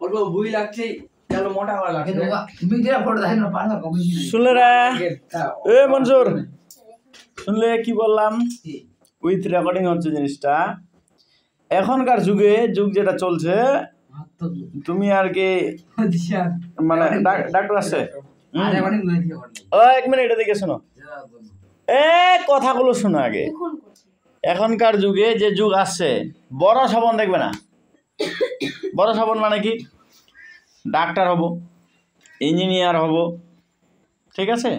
অল্প বুই লাগছে চলো মোটা করা লাগছে শুনলে রে এ মনসুর শুনলে কি বললাম উইথ রেকর্ডিং হচ্ছে জিনিসটা এখনকার যুগে যুগ যেটা চলছে তুমি আর কি মানে ডাক্তার আছে এক মিনিট এদিকে শোনো কথাগুলো শোনো আগে এখনকার যুগে যে যুগ আসছে বড় সাবন দেখবে না বড় সাবন মানে কি ডাক্তার হব ইঞ্জিনিয়ার হব ঠিক আছে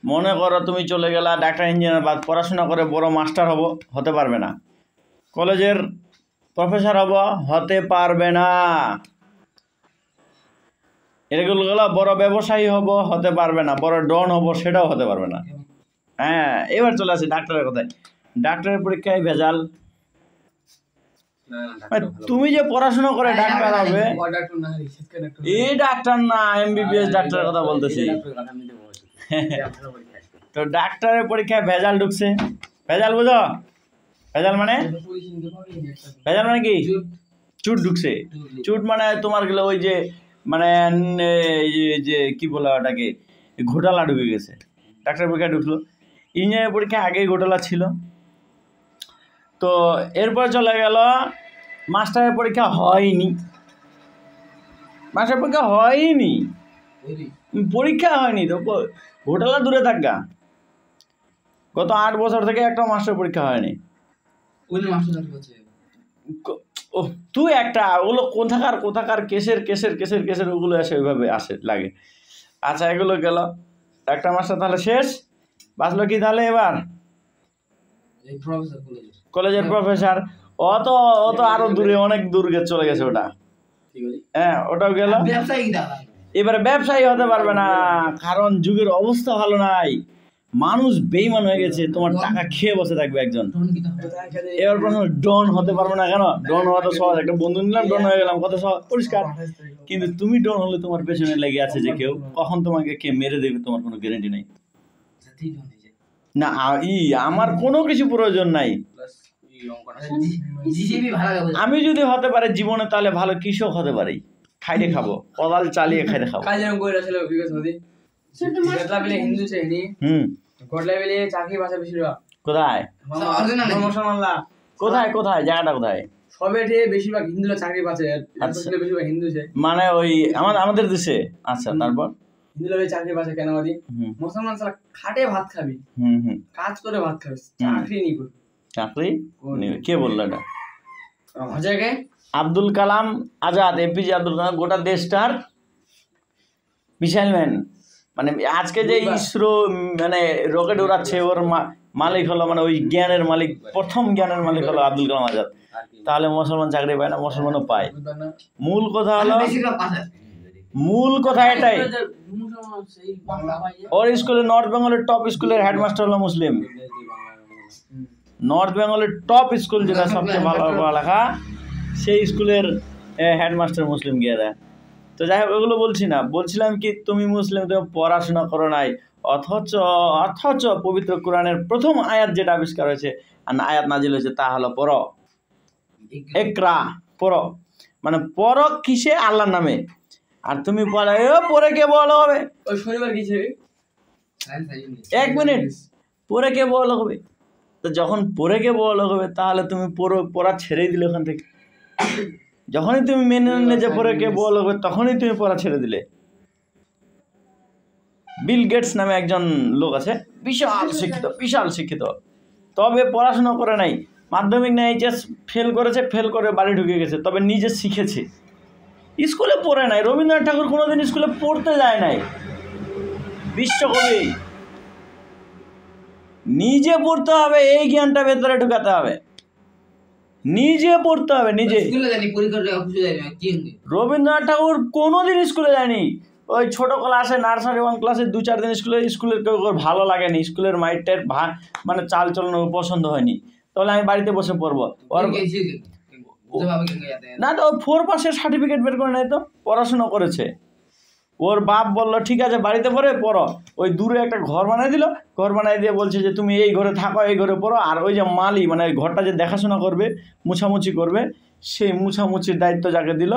মনে করো তুমি চলে গেলা ডাক্তার ইঞ্জিনিয়ার বাদ পড়াশোনা করে বড় মাস্টার হতে পারবে না কলেজের প্রফেসর হতে পারবে না এগুলো বড় ব্যবসায়ী হতে পারবে না বড় ডন সেটাও হতে পারবে না হ্যাঁ এবার চলে আসে ডাক্তারের কথায় ডাক্তারের পরীক্ষায় ভেজাল তুমি যে পড়াশোনা করে ডাক্তার হবে এই ডাক্তার না এমবিবিএস ডাক্তারের কথা বলতেছি তো ডাক্তারের পরীক্ষায় ভেজাল ঢুকছে ভেজাল বুঝো ভেজাল মানে কি চুট ঢুকছে চুট মানে তোমার গেলে ওই যে মানে যে কি বলে ওটাকে ঘোটালা ঢুকে গেছে ডাক্তার পরীক্ষায় ঢুকলো ইঞ্জিনিয়ারিং পরীক্ষায় আগেই ঘোটালা ছিল তো এরপর চলে গেল মাস্টারের পরীক্ষা হয়নি পরীক্ষা হয়নি তো ঘোটালা দূরে থাকা গত 8 বছর থেকে একটা মাস্টার পরীক্ষা হয়নি তুই একটা ওগুলো কোথাকার কেসের ওগুলো আসে ওইভাবে আসে লাগে আচ্ছা এগুলো গেল একটা মাস্টার তাহলে শেষ বাঁচলো কি তাহলে এবার কলেজের প্রফেসর অত আরো দূরে অনেক দূর চলে গেছে ওটা হ্যাঁ ওটাও গেল এবারে ব্যবসায়ী হতে পারবে না কারণ যুগের অবস্থা ভালো নাই মানুষ বেইমান হয়ে গেছে তোমার টাকা খেয়ে বসে থাকবে একজন এবার প্রশ্ন ডন হতে পারবে না কেন ডন হওয়া তো সহজ একটা বন্ধু নিলাম ডন হয়ে গেলাম কত সহজ পরিষ্কার কিন্তু তুমি ডন হলে তোমার পেছনে লেগে আছে যে কেউ কখন তোমাকে কে মেরে দেবে তোমার কোনো গ্যারান্টি নেই না আমার কোনো কিছু প্রয়োজন নাই আমি যদি হতে পারে জীবনে তাহলে ভালো কৃষক হতে পারি খাইতে খাবো কদাল চালিয়ে খাইতে খাবো কোথায় কোথায় জায়গাটা কোথায় সবে বেশিরভাগ হিন্দুরা চাকরি পাচ্ছে বেশিরভাগ হিন্দু মানে ওই আমাদের দেশে আচ্ছা তারপর হিন্দুরা চাকরি পাচ্ছে কেন মুসলমান ছাড়া খাটে ভাত খাবি কাজ করে ভাত খাবি চাকরি নি করবি চাকরি কে বললো এটা মজাকে আব্দুল কালাম আজাদ এপিজে আব্দুল কালাম গোটা দেশটার মিসাইল ম্যান মানে আজকে যে ইসরো মানে রকেট উড়াচ্ছে ওর মালিক হলো মানে ওই জ্ঞানের মালিক প্রথম জ্ঞানের মালিক হলো আব্দুল কালাম আজাদ তাহলে মুসলমান চাকরি পায় না মুসলমানও পায় মূল কথা এটাই ওর স্কুলে নর্থ বেঙ্গলের টপ স্কুলের হেডমাস্টার হলো মুসলিম নর্থ বেঙ্গলের টপ স্কুল যেটা সবচেয়ে ভালো পড়ালেখা সেই স্কুলের হেডমাস্টার মুসলিম গিয়ে দেয় তো যাই হোক ওগুলো বলছি না বলছিলাম কি তুমি মুসলিম তুমি পড়াশোনা করো নাই অথচ পবিত্র কোরআনের প্রথম আয়াত যেটা আবিষ্কার হয়েছে আর আয়াত নাজিল হয়েছে তা হলো পড়ো একরা পড়ো মানে পড়ো কিসে আল্লাহর নামে আর তুমি পরে কে বলো হবে ওই শনিবার কিছু এক মিনিট পরে কে বলো হবে তো যখন পরে কে বলো হবে তাহলে তুমি পড়া ছেড়েই দিলে ওখান থেকে যখনই তুমি মেনে নিলে যে পরে কে বলো হবে তখনই তুমি পড়া ছেড়ে দিলে বিল গেটস নামে একজন লোক আছে বিশাল শিক্ষিত তবে পড়াশোনা করে নাই মাধ্যমিক না এইচএস ফেল করে বাড়ি ঢুকে গেছে তবে নিজে শিখেছে স্কুলে পড়ে নাই রবীন্দ্রনাথ ঠাকুর কোনোদিন স্কুলে পড়তে যায় নাই বিশ্বকবি নিজে পড়তে হবে এই জ্ঞানটা ভেতরে ঢুকাতে হবে নিজে পড়তে হবে নিজে রবীন্দ্রনাথ ঠাকুর কোনোদিন স্কুলে যায়নি ওই ছোট ক্লাসে নার্সারি 1 ক্লাসে 2-4 দিন স্কুলের কেউ ভালো লাগেনি স্কুলের মাইন্ডটার মানে চাল চলন পছন্দ হয়নি তাহলে আমি বাড়িতে বসে পড়বো না তো 4 পাসের সার্টিফিকেট বের করে নেয় তো পড়াশোনা করেছে ওর বাপ বললো ঠিক আছে বাড়িতে পড়ো ওই দূরে একটা ঘর বানাই দিল ঘর বানাই দিয়ে বলছে যে তুমি এই ঘরে থাকো এই ঘরে পড়ো আর ওই যে মালি মানে ঘরটা যে দেখাশোনা করবে মুছামুছি করবে সেই মুছামুছির দায়িত্ব যাকে দিল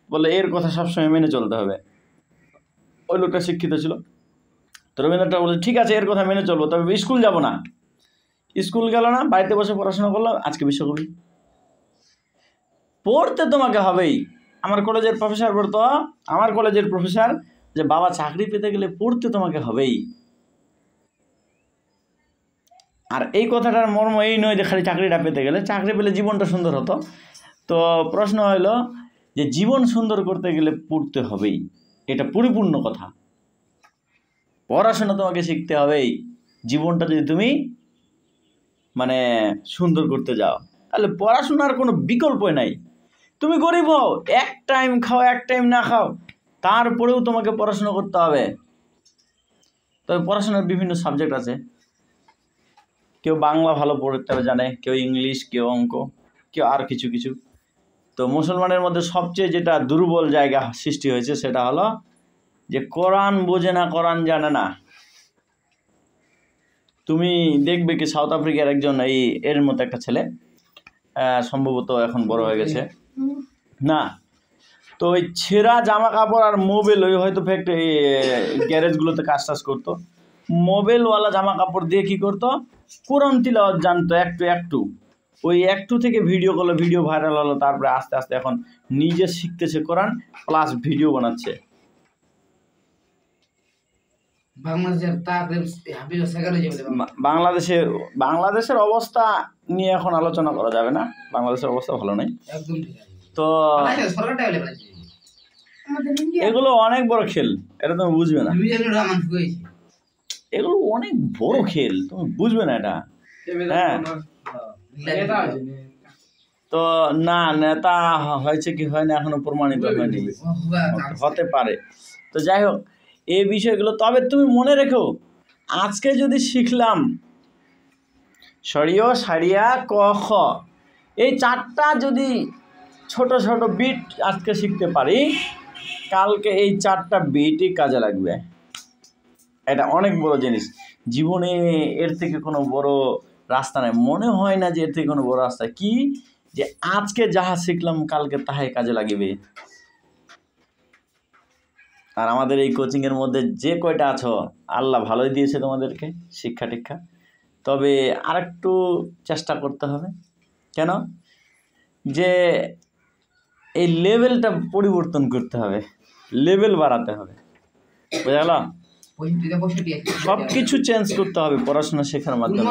বলে এর কথা সবসময় মেনে চলতে হবে। ওই লোকটা শিক্ষিত ছিল, তো রবীন্দ্রনাথ ঠাকুর বলে ঠিক আছে এর কথা মেনে চলবো, তবে স্কুল যাব না। স্কুল গেল না, বাড়িতে বসে পড়াশোনা করলো, আজকে বিশ্বকবি। পড়তে তোমাকে হবেই। আমার কলেজের প্রফেসর বলতো, আমার কলেজের প্রফেসর, যে বাবা চাকরি পেতে গেলে পড়তে তোমাকে হবেই। আর এই কথাটার মর্ম এই নয় যে খালি চাকরিটা পেতে গেলে, চাকরি পেলে জীবনটা সুন্দর হতো। তো প্রশ্ন হইল যে জীবন সুন্দর করতে গেলে পড়তে হবেই, এটা পরিপূর্ণ কথা। পড়াশোনা তোমাকে শিখতে হবেই। জীবনটা যদি তুমি মানে সুন্দর করতে যাও, তাহলে পড়াশোনার কোনো বিকল্পই নাই। তুমি গরিব হও, এক টাইম খাও এক টাইম না খাও, তারপরেও তোমাকে পড়াশোনা করতে হবে। তবে পড়াশোনার বিভিন্ন সাবজেক্ট আছে, কেউ বাংলা ভালো পড়তে জানে, কেউ ইংলিশ, কেউ অঙ্ক, কেউ আর কিছু কিছু। তো মুসলমানের মধ্যে সবচেয়ে যেটা দুর্বল জায়গা সৃষ্টি হয়েছে সেটা হলো যে কোরআন বোঝে না, কোরআন জানে না। তুমি দেখবে কি সাউথ আফ্রিকার একজন এর মতো একটা ছেলে, সম্ভবত এখন বড় হয়ে গেছে না, তো ওই ছেঁড়া জামা কাপড় আর মোবাইল, ওই হয়তো ফ্যাক্টরি গ্যারেজগুলোতে কাজ টাজ করতো, মোবাইলওয়ালা জামা কাপড় দিয়ে কী করতো, কোরআন তিলাওয়াত জানতো একটু একটু। ওই একটু থেকে ভিডিও করলো, ভিডিও ভাইরাল হলো, তারপরে আস্তে আস্তে এখন নিজে শিখতেছে কোরআন প্লাস ভিডিও বানাচ্ছে। বাংলাদেশের অবস্থা নিয়ে এখন আলোচনা করা যাবে না, বাংলাদেশের অবস্থা ভালো নেই। তো এগুলো অনেক বড় খেল, এটা তুমি বুঝবে না। এগুলো অনেক বড় খেল, তুমি বুঝবে না এটা। হ্যাঁ, তো না নেতা হয়েছে কি হয় না এখনো প্রমাণিত হয়নি, হতে পারে। তো যাই হোক এই বিষয়গুলো, তবে তুমি মনে রেখো আজকে যদি শিখলাম সরিয় সারিয়া ক খ, এই চারটা যদি ছোট ছোট বিট আজকে শিখতে পারি, কালকে এই চারটা বিটই কাজে লাগবে। এটা অনেক বড় জিনিস জীবনে, এর থেকে কোনো বড় রাস্তা নেই। মনে হয় না যে এর থেকে কোনো বড় রাস্তা কি, যে আজকে যাহা শিখলাম কালকে তাহাই কাজে লাগিবে। আর আমাদের এই কোচিংয়ের মধ্যে যে কয়টা আছো, আল্লাহ ভালোই দিয়েছে তোমাদেরকে শিক্ষা টিক্ষা, তবে আরেকটু চেষ্টা করতে হবে। কেন? যে এই লেভেলটা পরিবর্তন করতে হবে, লেভেল বাড়াতে হবে, বুঝা গেল? সব কিছু চেঞ্জ করতে হবে পড়াশোনা শেখার মাধ্যমে।